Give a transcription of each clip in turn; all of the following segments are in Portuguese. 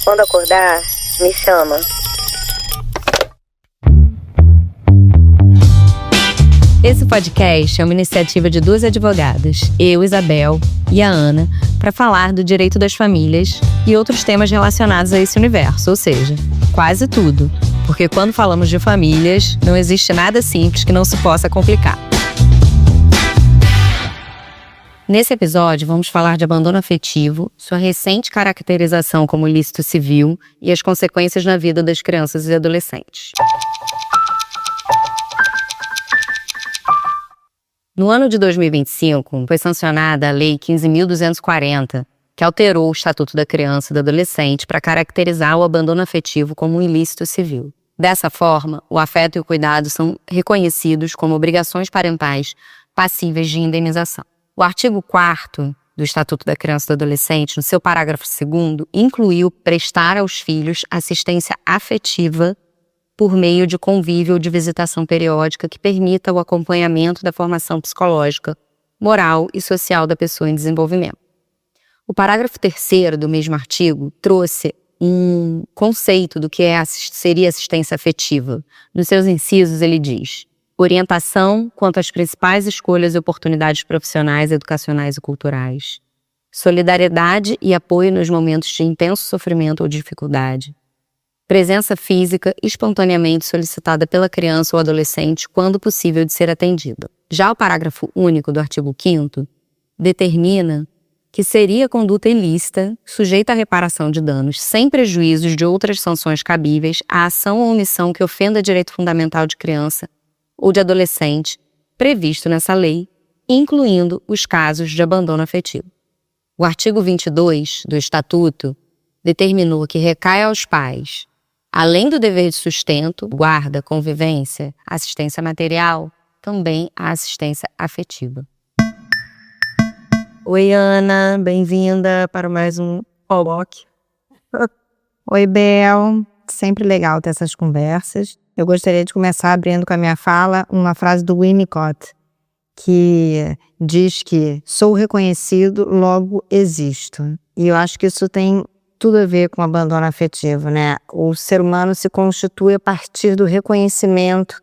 Quando acordar, me chama. Esse podcast é uma iniciativa de duas advogadas, eu, Isabel, e a Ana, para falar do direito das famílias e outros temas relacionados a esse universo, ou seja, quase tudo. Porque quando falamos de famílias, não existe nada simples que não se possa complicar. Nesse episódio, vamos falar de abandono afetivo, sua recente caracterização como ilícito civil e as consequências na vida das crianças e adolescentes. No ano de 2025, foi sancionada a Lei 15.240, que alterou o Estatuto da Criança e do Adolescente para caracterizar o abandono afetivo como um ilícito civil. Dessa forma, o afeto e o cuidado são reconhecidos como obrigações parentais passíveis de indenização. O artigo 4º do Estatuto da Criança e do Adolescente, no seu parágrafo 2º, incluiu prestar aos filhos assistência afetiva por meio de convívio ou de visitação periódica que permita o acompanhamento da formação psicológica, moral e social da pessoa em desenvolvimento. O parágrafo 3º do mesmo artigo trouxe um conceito do que seria assistência afetiva. Nos seus incisos, ele diz: orientação quanto às principais escolhas e oportunidades profissionais, educacionais e culturais. Solidariedade e apoio nos momentos de intenso sofrimento ou dificuldade. Presença física espontaneamente solicitada pela criança ou adolescente quando possível de ser atendida. Já o parágrafo único do artigo 5º determina que seria conduta ilícita, sujeita à reparação de danos, sem prejuízos de outras sanções cabíveis, a ação ou omissão que ofenda direito fundamental de criança ou de adolescente, previsto nessa lei, incluindo os casos de abandono afetivo. O artigo 22 do Estatuto determinou que recai aos pais, além do dever de sustento, guarda, convivência, assistência material, também a assistência afetiva. Oi, Ana, bem-vinda para mais um Coloque. Oi, Bel, sempre legal ter essas conversas. Eu gostaria de começar abrindo com a minha fala uma frase do Winnicott, que diz que sou reconhecido, logo existo. E eu acho que isso tem tudo a ver com abandono afetivo, né? O ser humano se constitui a partir do reconhecimento,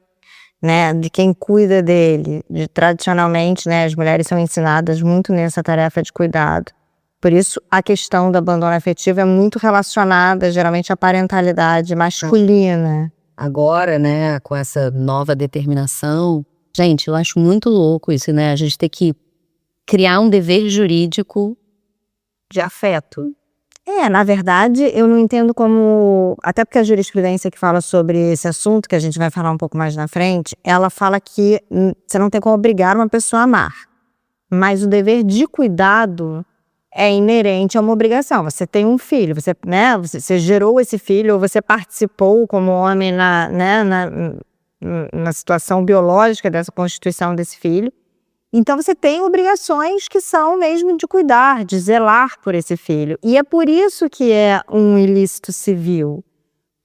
né, de quem cuida dele. Tradicionalmente, né, as mulheres são ensinadas muito nessa tarefa de cuidado. Por isso, a questão do abandono afetivo é muito relacionada, geralmente, à parentalidade masculina. Agora, né, com essa nova determinação, gente, eu acho muito louco isso, né? A gente ter que criar um dever jurídico de afeto. Na verdade, eu não entendo como... Até porque a jurisprudência que fala sobre esse assunto, que a gente vai falar um pouco mais na frente, ela fala que você não tem como obrigar uma pessoa a amar. Mas o dever de cuidado é inerente a uma obrigação. Você tem um filho, você gerou esse filho, ou você participou como homem na situação biológica dessa constituição desse filho. Então você tem obrigações que são mesmo de cuidar, de zelar por esse filho. E é por isso que é um ilícito civil.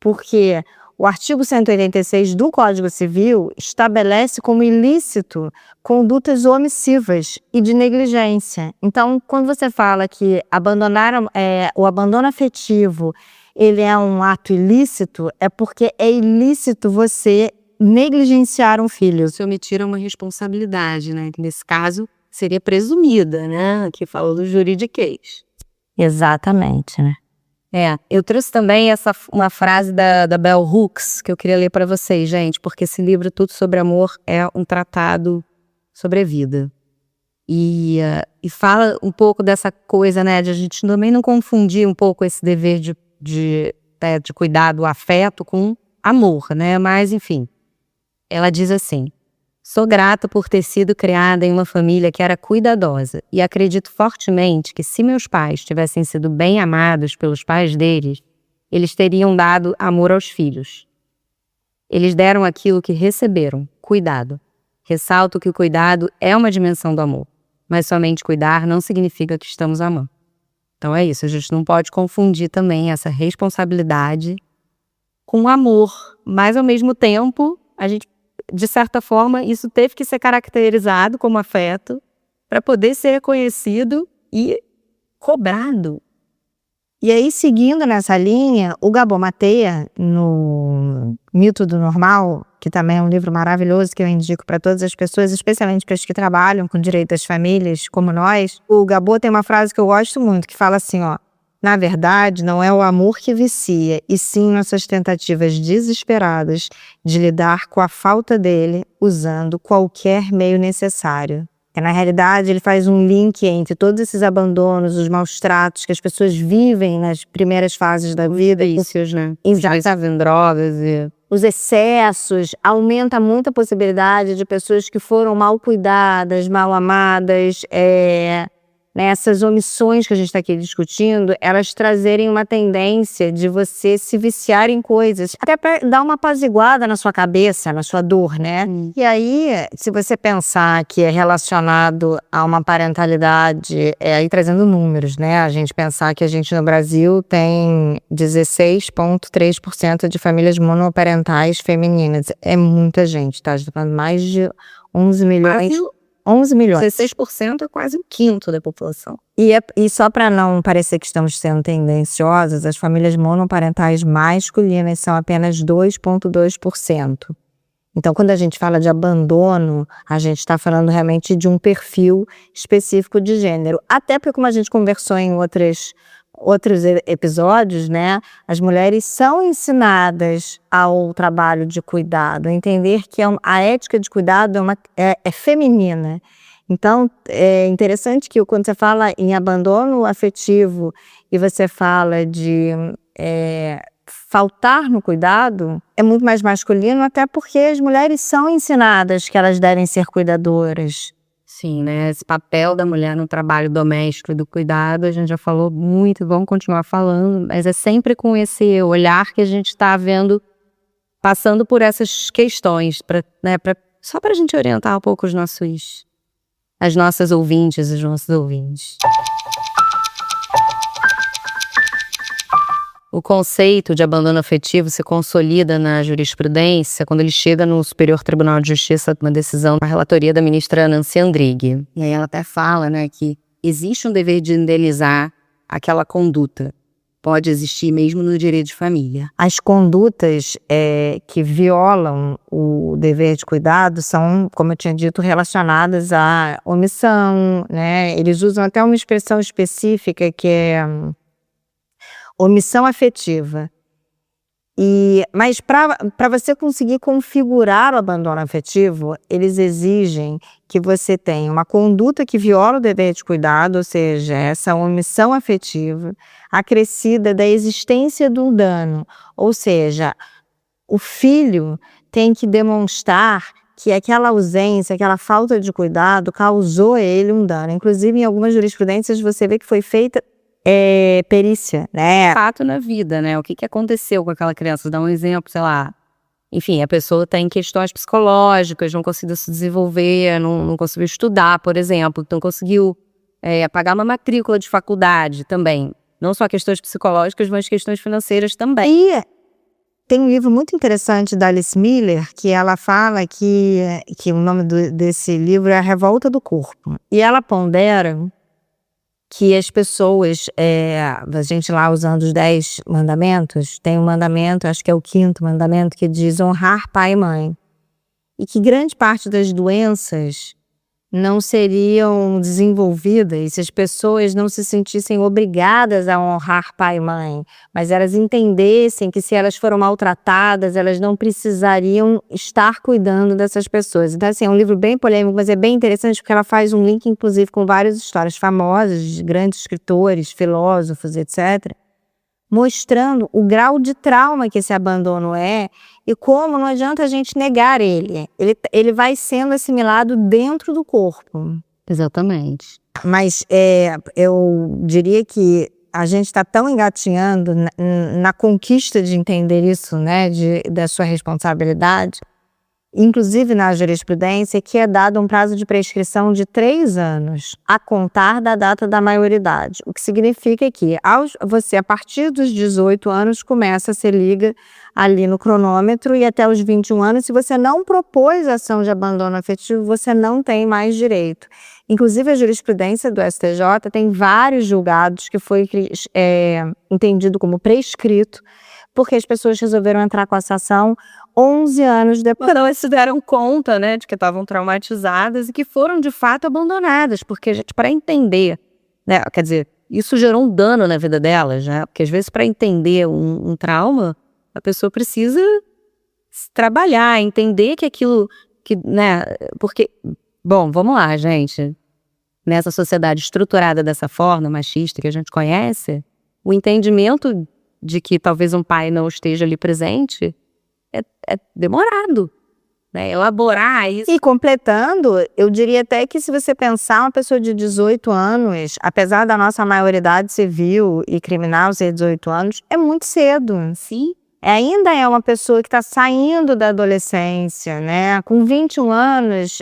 Porque o artigo 186 do Código Civil estabelece como ilícito condutas omissivas e de negligência. Então, quando você fala que o abandono afetivo ele é um ato ilícito, é porque é ilícito você negligenciar um filho. Se omitir uma responsabilidade, né? Que nesse caso seria presumida, né? Que falou do juridiquês. Exatamente, né? Eu trouxe também uma frase da Bell Hooks que eu queria ler para vocês, gente, porque esse livro Tudo sobre Amor é um tratado sobre a vida. E fala um pouco dessa coisa, né, de a gente também não confundir um pouco esse dever de cuidar do afeto com amor, né, mas enfim. Ela diz assim: sou grata por ter sido criada em uma família que era cuidadosa e acredito fortemente que se meus pais tivessem sido bem amados pelos pais deles, eles teriam dado amor aos filhos. Eles deram aquilo que receberam, cuidado. Ressalto que o cuidado é uma dimensão do amor, mas somente cuidar não significa que estamos amando. Então é isso, a gente não pode confundir também essa responsabilidade com amor, mas ao mesmo tempo, a gente, de certa forma, isso teve que ser caracterizado como afeto para poder ser reconhecido e cobrado. E aí, seguindo nessa linha, o Gabor Maté, no Mito do Normal, que também é um livro maravilhoso que eu indico para todas as pessoas, especialmente para as que trabalham com direito das famílias, como nós, o Gabor tem uma frase que eu gosto muito, que fala assim, ó: na verdade, não é o amor que vicia, e sim nossas tentativas desesperadas de lidar com a falta dele usando qualquer meio necessário. Na realidade, ele faz um link entre todos esses abandonos, os maus tratos que as pessoas vivem nas primeiras fases da vida. Vícios, né? Exato. Já em drogas e... Os excessos, aumenta muito a possibilidade de pessoas que foram mal cuidadas, mal amadas, essas omissões que a gente está aqui discutindo, elas trazerem uma tendência de você se viciar em coisas, até para dar uma apaziguada na sua cabeça, na sua dor, né? E aí, se você pensar que é relacionado a uma parentalidade, aí trazendo números, né? A gente pensar que a gente no Brasil tem 16,3% de famílias monoparentais femininas. É muita gente, tá? A gente tá falando mais de 11 milhões. 11 milhões. 16% é quase um quinto da população. E só para não parecer que estamos sendo tendenciosas, as famílias monoparentais masculinas são apenas 2,2%. Então, quando a gente fala de abandono, a gente está falando realmente de um perfil específico de gênero. Até porque, como a gente conversou em outros episódios, né, as mulheres são ensinadas ao trabalho de cuidado, a entender que a ética de cuidado é feminina. Então, é interessante que quando você fala em abandono afetivo e você fala de faltar no cuidado, é muito mais masculino, até porque as mulheres são ensinadas que elas devem ser cuidadoras. Sim, né? Esse papel da mulher no trabalho doméstico e do cuidado, a gente já falou muito, vamos continuar falando, mas é sempre com esse olhar que a gente está vendo, passando por essas questões, só para a gente orientar um pouco as nossas ouvintes e os nossos ouvintes. O conceito de abandono afetivo se consolida na jurisprudência quando ele chega no Superior Tribunal de Justiça, uma decisão, uma relatoria da ministra Nancy Andrighi. E aí ela até fala, né, que existe um dever de indenizar aquela conduta. Pode existir mesmo no direito de família. As condutas que violam o dever de cuidado são, como eu tinha dito, relacionadas à omissão, né? Eles usam até uma expressão específica que é omissão afetiva. Mas para você conseguir configurar o abandono afetivo, eles exigem que você tenha uma conduta que viola o dever de cuidado, ou seja, essa omissão afetiva, acrescida da existência do dano. Ou seja, o filho tem que demonstrar que aquela ausência, aquela falta de cuidado causou a ele um dano. Inclusive, em algumas jurisprudências, você vê que foi feita perícia, né? Fato na vida, né? O que aconteceu com aquela criança? Dá um exemplo, sei lá. Enfim, a pessoa tem questões psicológicas, não conseguiu se desenvolver, não conseguiu estudar, por exemplo. Não conseguiu pagar uma matrícula de faculdade também. Não só questões psicológicas, mas questões financeiras também. E tem um livro muito interessante da Alice Miller, que ela fala que o nome desse livro é A Revolta do Corpo. E ela pondera que as pessoas, a gente lá usando os 10 mandamentos, tem um mandamento, acho que é o 5º mandamento, que diz honrar pai e mãe. E que grande parte das doenças não seriam desenvolvidas se as pessoas não se sentissem obrigadas a honrar pai e mãe, mas elas entendessem que se elas foram maltratadas, elas não precisariam estar cuidando dessas pessoas. Então, assim, é um livro bem polêmico, mas é bem interessante porque ela faz um link, inclusive, com várias histórias famosas de grandes escritores, filósofos, etc., mostrando o grau de trauma que esse abandono é e como não adianta a gente negar ele. Ele vai sendo assimilado dentro do corpo. Exatamente. Mas eu diria que a gente está tão engatinhando na conquista de entender isso, né, da sua responsabilidade, inclusive na jurisprudência, que é dado um prazo de prescrição de 3 anos, a contar da data da maioridade. O que significa que você, a partir dos 18 anos, começa a se liga ali no cronômetro e até os 21 anos, se você não propôs ação de abandono afetivo, você não tem mais direito. Inclusive, a jurisprudência do STJ tem vários julgados que foi entendido como prescrito, porque as pessoas resolveram entrar com essa ação 11 anos depois. Não, eles se deram conta, né, de que estavam traumatizadas e que foram, de fato, abandonadas. Porque, gente, para entender, né, quer dizer, isso gerou um dano na vida delas, né? Porque, às vezes, para entender um trauma, a pessoa precisa trabalhar, entender que aquilo, né, porque, bom, vamos lá, gente. Nessa sociedade estruturada dessa forma, machista, que a gente conhece, o entendimento de que talvez um pai não esteja ali presente é demorado, né? Elaborar isso. E completando, eu diria até que se você pensar uma pessoa de 18 anos, apesar da nossa maioridade civil e criminal ser 18 anos, é muito cedo. Sim. Ainda é uma pessoa que está saindo da adolescência, né? Com 21 anos,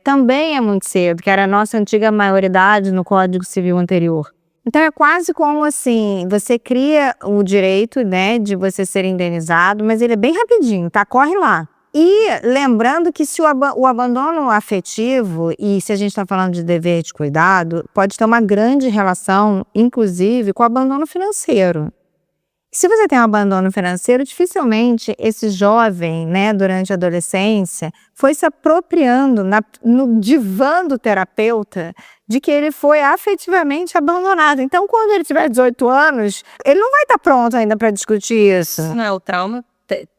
também é muito cedo, que era a nossa antiga maioridade no Código Civil anterior. Então é quase como assim, você cria o direito, né, de você ser indenizado, mas ele é bem rapidinho, tá? Corre lá. E lembrando que se o abandono afetivo, e se a gente está falando de dever de cuidado, pode ter uma grande relação, inclusive, com o abandono financeiro. Se você tem um abandono financeiro, dificilmente esse jovem, né, durante a adolescência, foi se apropriando no divã do terapeuta de que ele foi afetivamente abandonado. Então, quando ele tiver 18 anos, ele não vai estar pronto ainda para discutir isso. Não, o trauma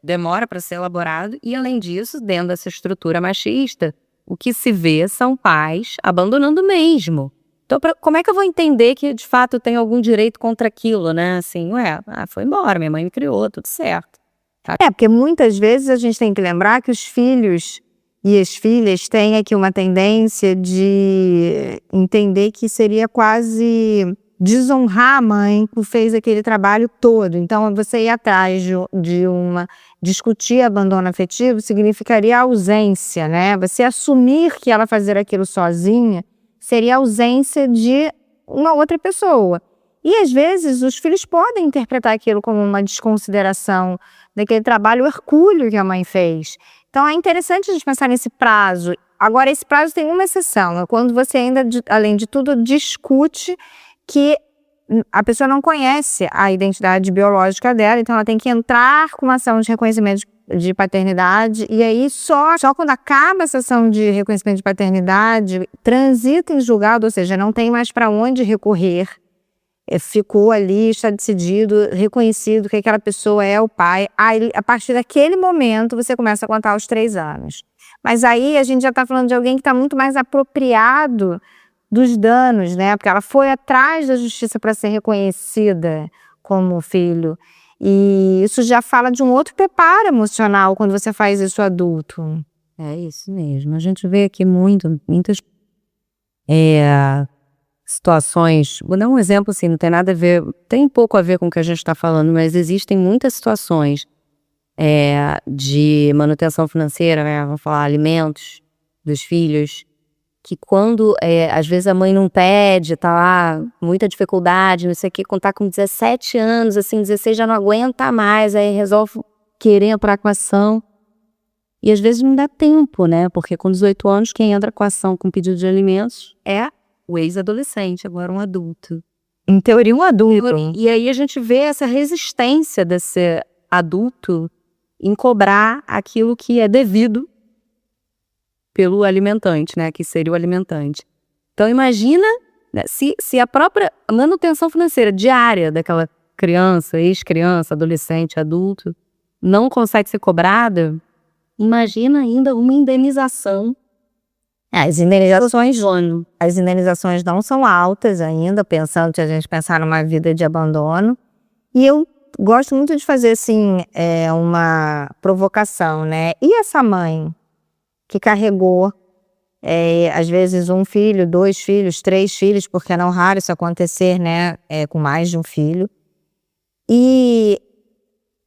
demora para ser elaborado e, além disso, dentro dessa estrutura machista, o que se vê são pais abandonando mesmo. Então, como é que eu vou entender que, de fato, eu tenho algum direito contra aquilo, né? Assim, foi embora, minha mãe me criou, tudo certo. Tá? Porque muitas vezes a gente tem que lembrar que os filhos e as filhas têm aqui uma tendência de entender que seria quase desonrar a mãe que fez aquele trabalho todo. Então, você ir atrás discutir abandono afetivo significaria ausência, né? Você assumir que ela fazer aquilo sozinha seria a ausência de uma outra pessoa. E, às vezes, os filhos podem interpretar aquilo como uma desconsideração daquele trabalho hercúleo que a mãe fez. Então, é interessante a gente pensar nesse prazo. Agora, esse prazo tem uma exceção, é quando você ainda, além de tudo, discute que a pessoa não conhece a identidade biológica dela, então ela tem que entrar com uma ação de reconhecimento de paternidade, e aí só quando acaba essa ação de reconhecimento de paternidade, transita em julgado, ou seja, não tem mais para onde recorrer, ficou ali, está decidido, reconhecido que aquela pessoa é o pai. Aí, a partir daquele momento, você começa a contar os 3 anos. Mas aí a gente já está falando de alguém que está muito mais apropriado dos danos, né? Porque ela foi atrás da justiça para ser reconhecida como filho. E isso já fala de um outro preparo emocional quando você faz isso adulto. É isso mesmo. A gente vê aqui muitas situações. Vou dar um exemplo assim, não tem nada a ver, tem pouco a ver com o que a gente está falando, mas existem muitas situações de manutenção financeira, né? Vamos falar alimentos dos filhos, que quando às vezes a mãe não pede, tá lá, muita dificuldade, não sei o que, quando tá com 17 anos, assim, 16 já não aguenta mais, aí resolve querer entrar com ação. E às vezes não dá tempo, né? Porque com 18 anos, quem entra com ação com pedido de alimentos é o ex-adolescente, agora um adulto. Em teoria, um adulto. E aí a gente vê essa resistência desse adulto em cobrar aquilo que é devido pelo alimentante, né, que seria o alimentante. Então imagina, né, se a própria manutenção financeira diária daquela criança, ex-criança, adolescente, adulto, não consegue ser cobrada, imagina ainda uma indenização. As indenizações não são altas ainda, pensando, se a gente pensar numa vida de abandono. E eu gosto muito de fazer, assim, uma provocação, né? E essa mãe que carregou, às vezes, 1 filho, 2 filhos, 3 filhos, porque não é raro isso acontecer, né, com mais de um filho. E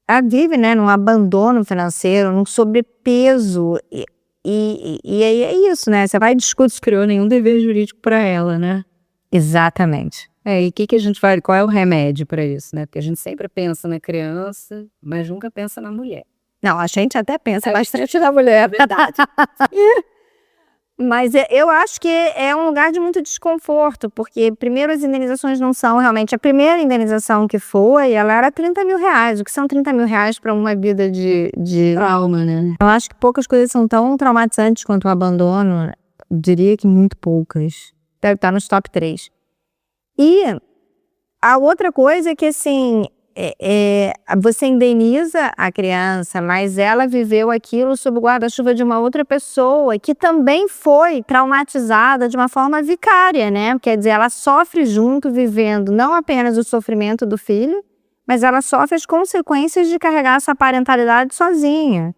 ela vive, né, num abandono financeiro, num sobrepeso, e aí é isso, né, você vai discutir. Criou nenhum dever jurídico para ela, né? Exatamente. E o que a gente faz? Qual é o remédio para isso, né? Porque a gente sempre pensa na criança, mas nunca pensa na mulher. Não, a gente até pensa bastante na mulher. Verdade. Mas eu acho que é um lugar de muito desconforto, porque primeiro as indenizações não são realmente, a primeira indenização que foi, ela era 30 mil reais, o que são 30 mil reais para uma vida de Trauma, né? Eu acho que poucas coisas são tão traumatizantes quanto o abandono, eu diria que muito poucas, deve estar nos top 3. E a outra coisa é que, assim, você indeniza a criança, mas ela viveu aquilo sob o guarda-chuva de uma outra pessoa que também foi traumatizada de uma forma vicária, né? Quer dizer, ela sofre junto, vivendo não apenas o sofrimento do filho, mas ela sofre as consequências de carregar essa parentalidade sozinha.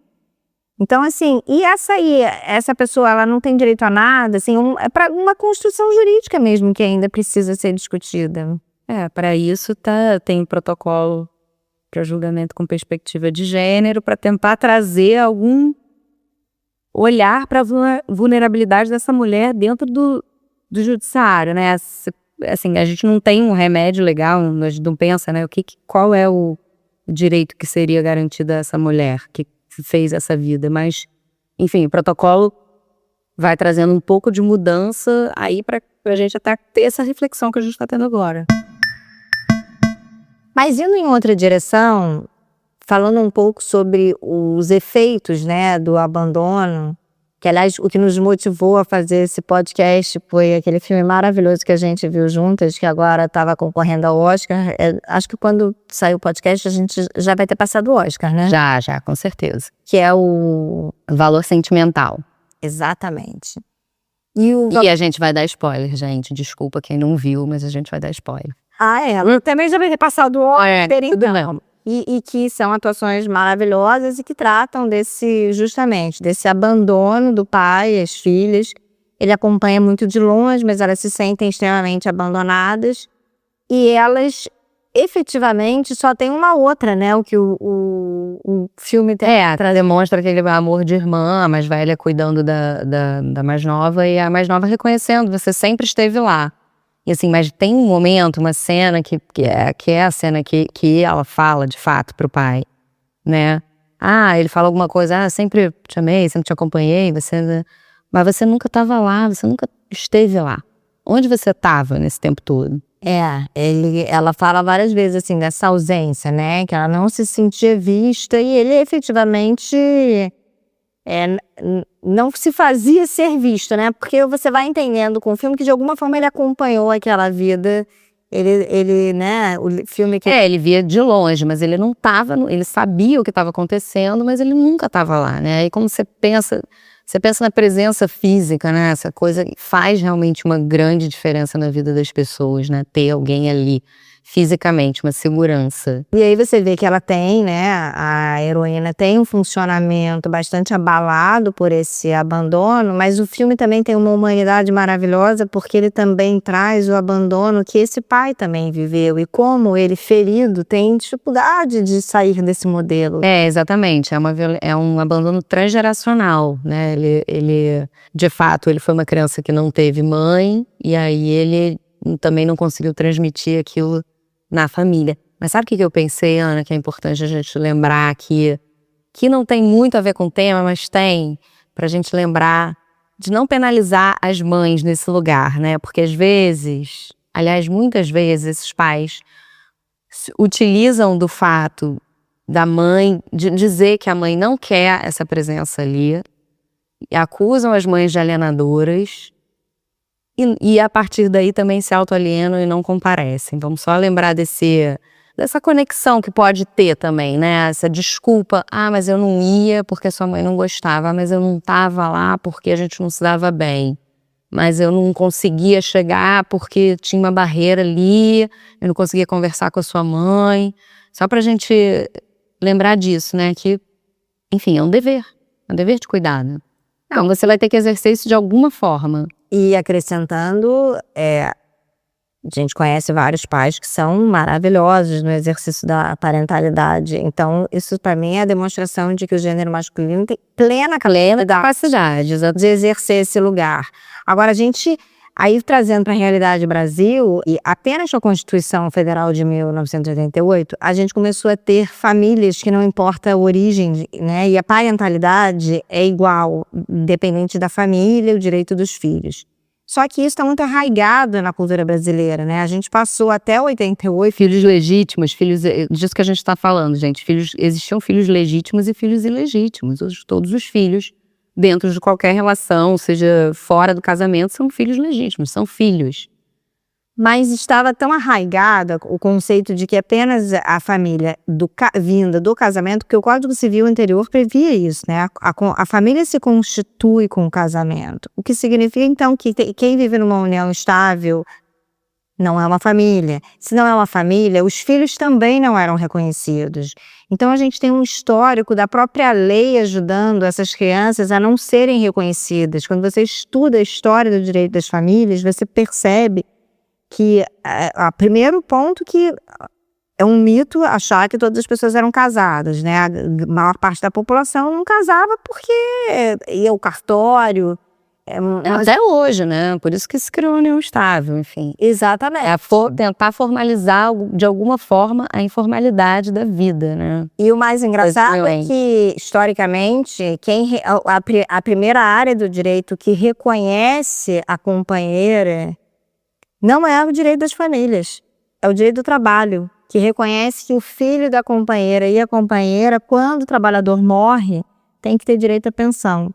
Então, assim, e essa pessoa, ela não tem direito a nada, assim, é para uma construção jurídica mesmo que ainda precisa ser discutida. Para isso tem protocolo para julgamento com perspectiva de gênero, para tentar trazer algum olhar para a vulnerabilidade dessa mulher dentro do judiciário, né? Assim, a gente não tem um remédio legal, a gente não pensa, né? Qual é o direito que seria garantido a essa mulher que fez essa vida, mas, enfim, o protocolo vai trazendo um pouco de mudança aí para a gente até ter essa reflexão que a gente está tendo agora. Mas indo em outra direção, falando um pouco sobre os efeitos, né, do abandono, que aliás o que nos motivou a fazer esse podcast foi aquele filme maravilhoso que a gente viu juntas, que agora estava concorrendo ao Oscar. Acho que quando sair o podcast a gente já vai ter passado o Oscar, né? Já, com certeza. Que é o Valor Sentimental. Exatamente. E a gente vai dar spoiler, gente. Desculpa quem não viu, mas a gente vai dar spoiler. Também já vai ter passado o Oscar, tudo então. bem. E que são atuações maravilhosas e que tratam justamente desse abandono do pai, as filhas. Ele acompanha muito de longe, mas elas se sentem extremamente abandonadas. E elas, efetivamente, só tem uma outra, né? O que o filme demonstra aquele amor de irmã, a mais velha cuidando da mais nova e a mais nova reconhecendo, você sempre esteve lá. E assim, mas tem um momento, uma cena que é a cena que ela fala de fato pro pai, né? Ele fala alguma coisa, sempre te amei, sempre te acompanhei, mas você nunca estava lá, você nunca esteve lá. Onde você estava nesse tempo todo? Ela fala várias vezes assim dessa ausência, né? Que ela não se sentia vista e ele efetivamente não se fazia ser visto, né? Porque você vai entendendo com o filme que de alguma forma ele acompanhou aquela vida. Ele, né? O filme que ele via de longe, mas ele não estava, ele sabia o que estava acontecendo, mas ele nunca estava lá, né? E como você pensa na presença física, né? Essa coisa faz realmente uma grande diferença na vida das pessoas, né? Ter alguém ali fisicamente, uma segurança. E aí você vê que ela tem, né, a heroína tem um funcionamento bastante abalado por esse abandono, mas o filme também tem uma humanidade maravilhosa porque ele também traz o abandono que esse pai também viveu e como ele, ferido, tem dificuldade de sair desse modelo. Exatamente, é um abandono transgeracional, né, ele de fato, ele foi uma criança que não teve mãe e aí ele também não conseguiu transmitir aquilo na família. Mas sabe o que eu pensei, Ana, que é importante a gente lembrar que não tem muito a ver com o tema, mas tem, pra gente lembrar de não penalizar as mães nesse lugar, né? Porque às vezes, aliás, muitas vezes, esses pais utilizam do fato da mãe, de dizer que a mãe não quer essa presença ali, e acusam as mães de alienadoras, e a partir daí também se autoalienam e não comparecem. Vamos só lembrar dessa conexão que pode ter também, né? Essa desculpa, mas eu não ia porque sua mãe não gostava, mas eu não estava lá porque a gente não se dava bem. Mas eu não conseguia chegar porque tinha uma barreira ali, eu não conseguia conversar com a sua mãe. Só pra gente lembrar disso, né? Que, enfim, é um dever de cuidado. Então você vai ter que exercer isso de alguma forma. E acrescentando, A gente conhece vários pais que são maravilhosos no exercício da parentalidade. Então, isso para mim é a demonstração de que o gênero masculino tem plena Capacidade, de exercer esse lugar. Agora, a gente, aí trazendo para a realidade do Brasil, e apenas com a Constituição Federal de 1988, a gente começou a ter famílias que não importa a origem, né? E a parentalidade é igual, independente da família, o direito dos filhos. Só que isso está muito arraigado na cultura brasileira, né? A gente passou até 88... Filhos legítimos, disso que a gente está falando, gente. Existiam filhos legítimos e filhos ilegítimos. Todos os filhos, dentro de qualquer relação, seja fora do casamento, são filhos legítimos, são filhos. Mas estava tão arraigado o conceito de que apenas a família vinda do casamento, porque o Código Civil anterior previa isso, né? A família se constitui com o casamento. O que significa, então, que quem vive numa união estável não é uma família. Se não é uma família, os filhos também não eram reconhecidos. Então, a gente tem um histórico da própria lei ajudando essas crianças a não serem reconhecidas. Quando você estuda a história do direito das famílias, você percebe que o primeiro ponto que é um mito achar que todas as pessoas eram casadas, né? A maior parte da população não casava porque ia ao cartório. Até hoje, né? Por isso que se criou a união estável, enfim. Exatamente. Tentar formalizar, de alguma forma, a informalidade da vida, né? E o mais engraçado é que, historicamente, a primeira área do direito que reconhece a companheira não é o direito das famílias, é o direito do trabalho, que reconhece que o filho da companheira e a companheira, quando o trabalhador morre, tem que ter direito à pensão.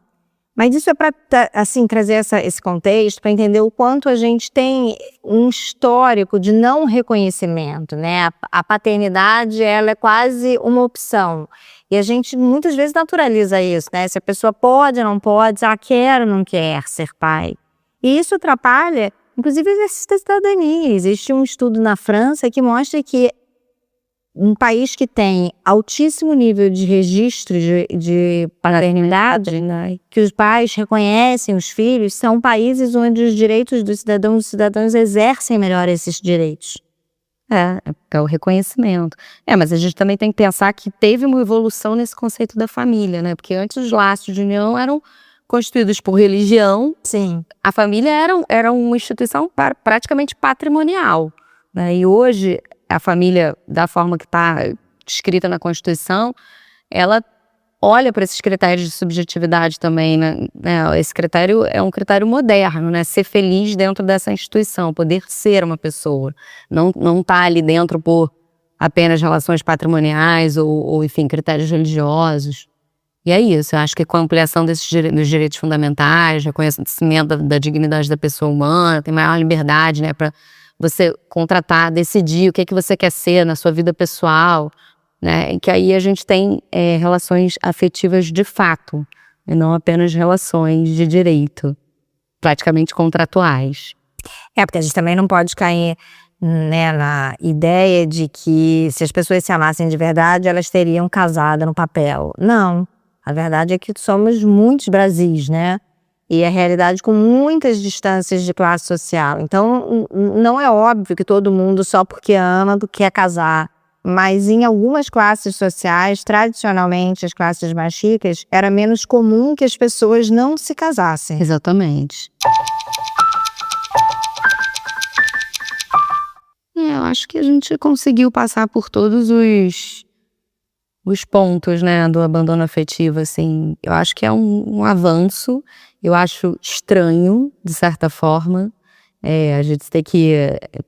Mas isso é para, assim, trazer esse contexto, para entender o quanto a gente tem um histórico de não reconhecimento, né? A paternidade, ela é quase uma opção. E a gente muitas vezes naturaliza isso, né? Se a pessoa pode ou não pode, se ela quer ou não quer ser pai. E isso atrapalha, inclusive, o exercício da cidadania. Existe um estudo na França que mostra que um país que tem altíssimo nível de registro de paternidade, né, que os pais reconhecem os filhos, são países onde os direitos dos cidadãos exercem melhor esses direitos. É o reconhecimento. Mas a gente também tem que pensar que teve uma evolução nesse conceito da família, né? Porque antes os laços de união eram constituídos por religião. Sim. A família era uma instituição praticamente patrimonial, né? E hoje a família, da forma que está escrita na Constituição, ela olha para esses critérios de subjetividade também, né? Esse critério é um critério moderno, né? Ser feliz dentro dessa instituição, poder ser uma pessoa, não tá ali dentro por apenas relações patrimoniais ou enfim, critérios religiosos. E é isso, eu acho que com a ampliação dos direitos fundamentais, reconhecimento da dignidade da pessoa humana, tem maior liberdade, né, para você contratar, decidir o que é que você quer ser na sua vida pessoal, né, e que aí a gente tem relações afetivas de fato, e não apenas relações de direito, praticamente contratuais. Porque a gente também não pode cair, né, na ideia de que se as pessoas se amassem de verdade, elas teriam casado no papel. Não. A verdade é que somos muitos Brasis, né? E a realidade com muitas distâncias de classe social. Então, não é óbvio que todo mundo, só porque ama, quer casar. Mas em algumas classes sociais, tradicionalmente, as classes mais ricas, era menos comum que as pessoas não se casassem. Exatamente. Eu acho que a gente conseguiu passar por todos os pontos, né, do abandono afetivo, assim. Eu acho que é um avanço, eu acho estranho, de certa forma, a gente ter que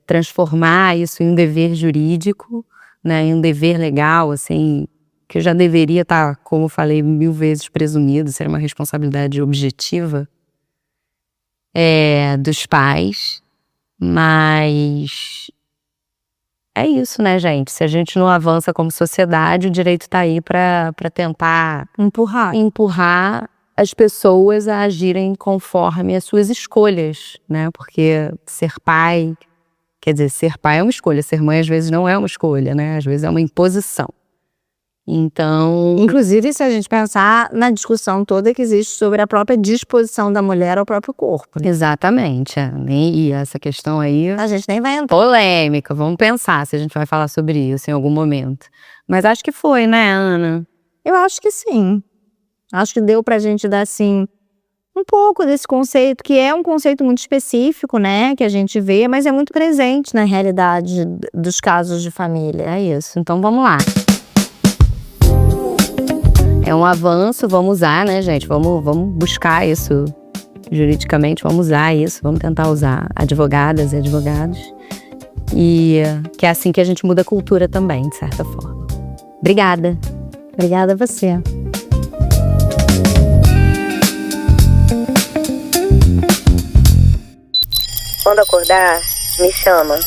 transformar isso em um dever jurídico, né, em um dever legal, assim, que já deveria estar, como eu falei, 1000 vezes presumido, ser uma responsabilidade objetiva dos pais, mas é isso, né, gente? Se a gente não avança como sociedade, o direito tá aí para tentar empurrar as pessoas a agirem conforme as suas escolhas, né? Porque ser pai é uma escolha, ser mãe às vezes não é uma escolha, né? Às vezes é uma imposição. Então, Inclusive, se a gente pensar na discussão toda que existe sobre a própria disposição da mulher ao próprio corpo, né? exatamente. E essa questão aí, A gente nem vai entrar. polêmica. Vamos pensar se a gente vai falar sobre isso em algum momento. Mas acho que foi, né, Ana? Eu acho que sim. Acho que deu pra gente dar, assim, um pouco desse conceito, que é um conceito muito específico, né, que a gente vê, mas é muito presente na realidade dos casos de família. É isso. Então vamos lá. É um avanço, vamos usar, né, gente? Vamos buscar isso juridicamente, vamos usar isso, vamos tentar usar advogadas e advogados. E que é assim que a gente muda a cultura também, de certa forma. Obrigada. Obrigada a você. Quando acordar, me chama.